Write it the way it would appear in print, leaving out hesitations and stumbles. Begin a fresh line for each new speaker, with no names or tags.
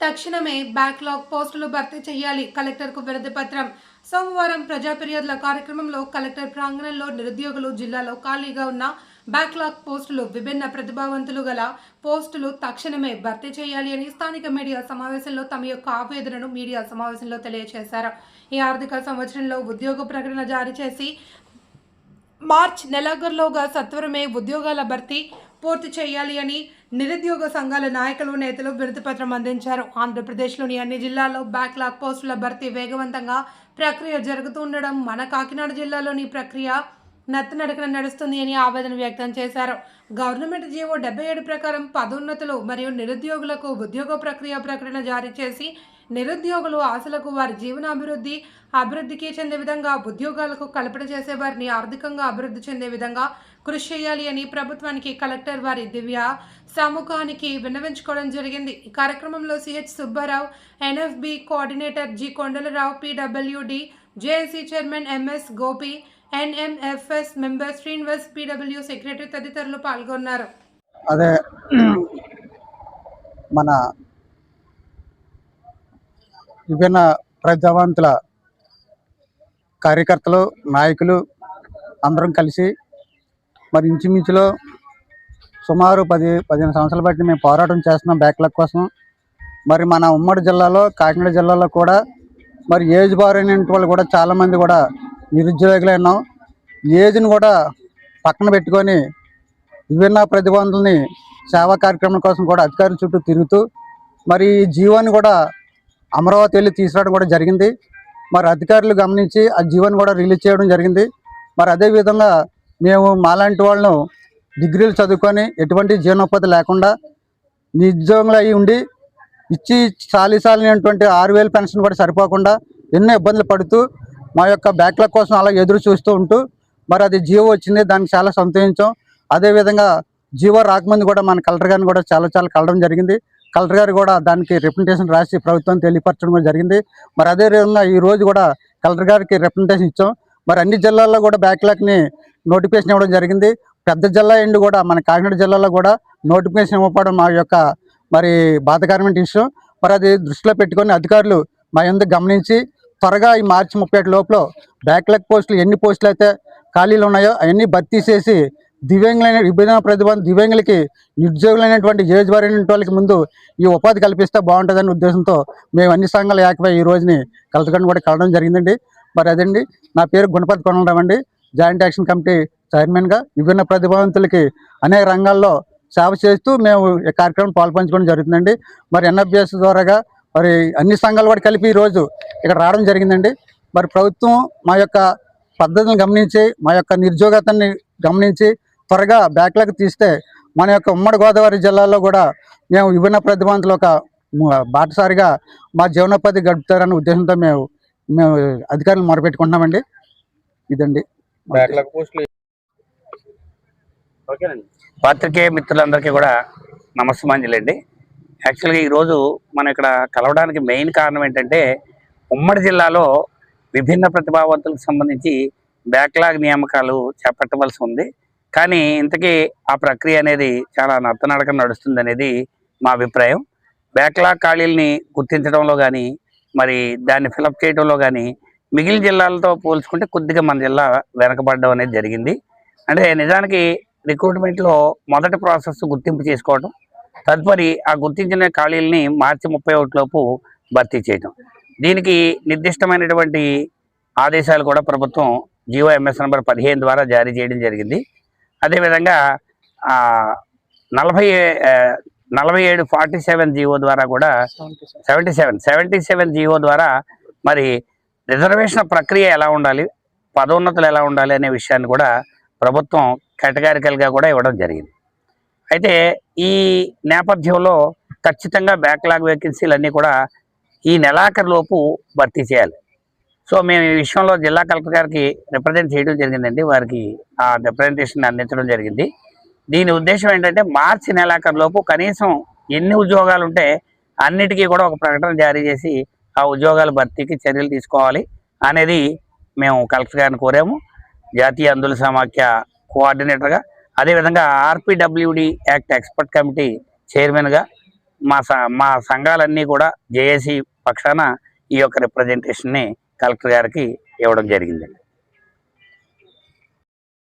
తక్షణమే బ్యాక్లాగ్ పోస్టులు భర్తీ చేయాలి. కలెక్టర్కు వినతి పత్రం. సోమవారం ప్రజా ఫిర్యాదుల కార్యక్రమంలో కలెక్టర్ ప్రాంగణంలో నిరుద్యోగులు జిల్లాలో ఖాళీగా ఉన్న బ్యాక్లాగ్ పోస్టులు, విభిన్న ప్రతిభావంతులు గల పోస్టులు తక్షణమే భర్తీ చేయాలి అని స్థానిక మీడియా సమావేశంలో తమ యొక్క ఆవేదనను మీడియా సమావేశంలో తెలియజేశారు. ఈ ఆర్థిక సంవత్సరంలో ఉద్యోగ ప్రకటన జారీ చేసి మార్చ్ నెలాఖరులోగా సత్వరమే ఉద్యోగాల భర్తీ పూర్తి చేయాలి అని నిరుద్యోగ సంఘాల నాయకులు, నేతలు వినతిపత్రం అందించారు. ఆంధ్రప్రదేశ్లోని అన్ని జిల్లాల్లో బ్యాక్లాగ్ పోస్టుల భర్తీ వేగవంతంగా ప్రక్రియ జరుగుతుండడం, మన కాకినాడ జిల్లాలోని ప్రక్రియ నత్తనడకన నడుస్తుంది అని ఆవేదన వ్యక్తం చేశారు. గవర్నమెంట్ జీవో 77 ప్రకారం పదోన్నతులు మరియు నిరుద్యోగులకు ఉద్యోగ ప్రక్రియ ప్రకటన జారీ చేసి నిరుద్యోగులు ఆశలకు వారి అభివృద్ధికి చెందే విధంగా ఉద్యోగాలకు కల్పన చేసే వారిని ఆర్థికంగా అభివృద్ధి చెందే విధంగా కృషి చేయాలి అని ప్రభుత్వానికి కలెక్టర్ వారి దివ్య సముఖానికి విన్నవించుకోవడం జరిగింది. ఈ కార్యక్రమంలో CH Subbarao, NFB coordinator G Kondalarao, PWD JAC chairman MS Gopi, NMFS member Srinivas, PW secretary తదితరులు పాల్గొన్నారు.
అదే మన విభిన్న ప్రజావంతుల కార్యకర్తలు, నాయకులు అందరం కలిసి మరి ఇంచుమించులో సుమారు 15 సంవత్సరాల బట్టి మేము పోరాటం చేస్తున్నాం బ్యాక్లాగ్ కోసం. మరి మన ఉమ్మడి జిల్లాలో, కాకినాడ జిల్లాలో కూడా మరి ఏజ్ బార్ అయిన వాళ్ళు కూడా చాలామంది కూడా నిరుద్యోగులు ఉన్నాం. ఏజ్ని కూడా పక్కన పెట్టుకొని విభిన్న ప్రతిబంధుల్ని సేవా కార్యక్రమం కోసం కూడా అధికారుల చుట్టూ తిరుగుతూ మరి ఈ జీవోని కూడా అమరావతి వెళ్ళి తీసుకురావడం కూడా జరిగింది. మరి అధికారులు గమనించి ఆ జీవోని కూడా రిలీజ్ చేయడం జరిగింది. మరి అదేవిధంగా మేము మాలాంటి వాళ్ళను డిగ్రీలు చదువుకొని ఎటువంటి జీవనోపాధి లేకుండా నిరుద్యోగులు అయి ఉండి ఇచ్చి సాలినటువంటి 6,000 పెన్షన్ కూడా సరిపోకుండా ఎన్నో ఇబ్బందులు పడుతూ మా యొక్క బ్యాక్లాగ్ కోసం అలా ఎదురు చూస్తూ ఉంటూ మరి అది జీవో వచ్చింది, దానికి చాలా సంతోషించాం. అదేవిధంగా జీవో రాకముందు కూడా మన కలెక్టర్ గారిని కూడా చాలా కలవడం జరిగింది. కలెక్టర్ గారు కూడా దానికి రిప్రజెంటేషన్ రాసి ప్రభుత్వం తెలియపరచడం కూడా జరిగింది. మరి అదేవిధంగా ఈరోజు కూడా కలెక్టర్ గారికి రిప్రజెంటేషన్ ఇచ్చాం. మరి అన్ని జిల్లాల్లో కూడా బ్యాక్లాగ్ని నోటిఫికేషన్ ఇవ్వడం జరిగింది. పెద్ద జిల్లా ఎండు కూడా మన కాకినాడ జిల్లాలో కూడా నోటిఫికేషన్ ఇవ్వకపోవడం మా యొక్క మరి బాధాకరమైన విషయం. మరి అది దృష్టిలో పెట్టుకొని అధికారులు మా ఎందుకు గమనించి త్వరగా ఈ మార్చి 31 లోపల బ్యాక్లాగ్ పోస్టులు ఎన్ని పోస్టులు అయితే ఖాళీలు ఉన్నాయో అవన్నీ భర్తీ చేసి దివ్యాంగులైన విభిన్న ప్రతిభ దివ్యాంగులకి నిరుద్యోగులైనటువంటి ఏజ్ బారైన వాళ్ళకి ముందు ఈ ఉపాధి కల్పిస్తే బాగుంటుందనే ఉద్దేశంతో మేము అన్ని సంఘాలు ఏకమై ఈ రోజుని కలెక్టర్ కూడా కలవడం జరిగిందండి. మరి అదండి, నా పేరు గుణపతి కొండలరావు అండి. జాయింట్ యాక్షన్ కమిటీ చైర్మన్గా విభిన్న ప్రతిభావంతులకి అనేక రంగాల్లో సేవ చేస్తూ మేము ఈ కార్యక్రమం పాల్పంచుకోవడం జరుగుతుందండి. మరి ఎన్ఎఫ్బిఎస్ ద్వారాగా మరి అన్ని సంఘాలు కూడా కలిపి ఈరోజు ఇక్కడ రావడం జరిగిందండి. మరి ప్రభుత్వం మా యొక్క పద్ధతులను గమనించి మా యొక్క నిరుద్యోగతని గమనించి త్వరగా బ్యాక్లాగ్ తీస్తే మన యొక్క ఉమ్మడి గోదావరి జిల్లాలో కూడా మేము విభిన్న ప్రతిభావంతులు ఒక బాటసారిగా మా జీవనోపాధి గడుపుతారనే ఉద్దేశంతో మేము అధికారులు మొరపెట్టుకుంటున్నామండి. ఇదండి బ్యాక్లాగ్ పోస్టులు.
పాత్రికేయ మిత్రులందరికీ కూడా నమస్కారాలండి. యాక్చువల్గా ఈరోజు మనం ఇక్కడ కలవడానికి మెయిన్ కారణం ఏంటంటే ఉమ్మడి జిల్లాలో విభిన్న ప్రతిభావంతులకు సంబంధించి బ్యాక్లాగ్ నియామకాలు చేపట్టవలసి ఉంది. కానీ ఇంతకీ ఆ ప్రక్రియ అనేది చాలా నత్తనడకన నడుస్తుంది అనేది మా అభిప్రాయం. బ్యాక్లాగ్ ఖాళీలని గుర్తించడంలో కానీ మరి దాన్ని ఫిలప్ చేయడంలో కానీ మిగిలిన జిల్లాలతో పోల్చుకుంటే కొద్దిగా మన జిల్లా వెనకబడడం అనేది జరిగింది. అంటే నిజానికి రిక్రూట్మెంట్లో మొదటి ప్రాసెస్ గుర్తింపు చేసుకోవడం, తదుపరి ఆ గుర్తించిన ఖాళీలని మార్చి 31 లోపు భర్తీ చేయడం. దీనికి నిర్దిష్టమైనటువంటి ఆదేశాలు కూడా ప్రభుత్వం జీవో ఎంఎస్ నంబర్ 15 ద్వారా జారీ చేయడం జరిగింది. అదేవిధంగా 4747 జీవో ద్వారా కూడా 77 జీవో ద్వారా మరి రిజర్వేషన్ ప్రక్రియ ఎలా ఉండాలి, పదోన్నతులు ఎలా ఉండాలి అనే విషయాన్ని కూడా ప్రభుత్వం కేటగారికల్గా కూడా ఇవ్వడం జరిగింది. అయితే ఈ నేపథ్యంలో ఖచ్చితంగా బ్యాక్లాగ్ వేకెన్సీలన్నీ కూడా ఈ నెలాఖరులోపు భర్తీ చేయాలి. సో మేము ఈ విషయంలో జిల్లా కలెక్టర్ గారికి రిప్రజెంట్ చేయడం జరిగిందండి. వారికి ఆ రిప్రజెంటేషన్ అందించడం జరిగింది. దీని ఉద్దేశం ఏంటంటే మార్చి నెలాఖరులోపు కనీసం ఎన్ని ఉద్యోగాలు ఉంటే అన్నిటికీ కూడా ఒక ప్రకటన జారీ చేసి ఆ ఉద్యోగాల భర్తీకి చర్యలు తీసుకోవాలి అనేది మేము కలెక్టర్ గారిని కోరాము. జాతీయ ఆందోళన సమాఖ్య కోఆర్డినేటర్గా, అదేవిధంగా ఆర్పిడబ్ల్యూడి యాక్ట్ ఎక్స్పర్ట్ కమిటీ చైర్మన్గా మా సంఘాలన్నీ కూడా జేఏసీ పక్షాన ఈ యొక్క రిప్రజెంటేషన్ని కలెక్టర్ గారికి ఇవ్వడం జరిగిందండి.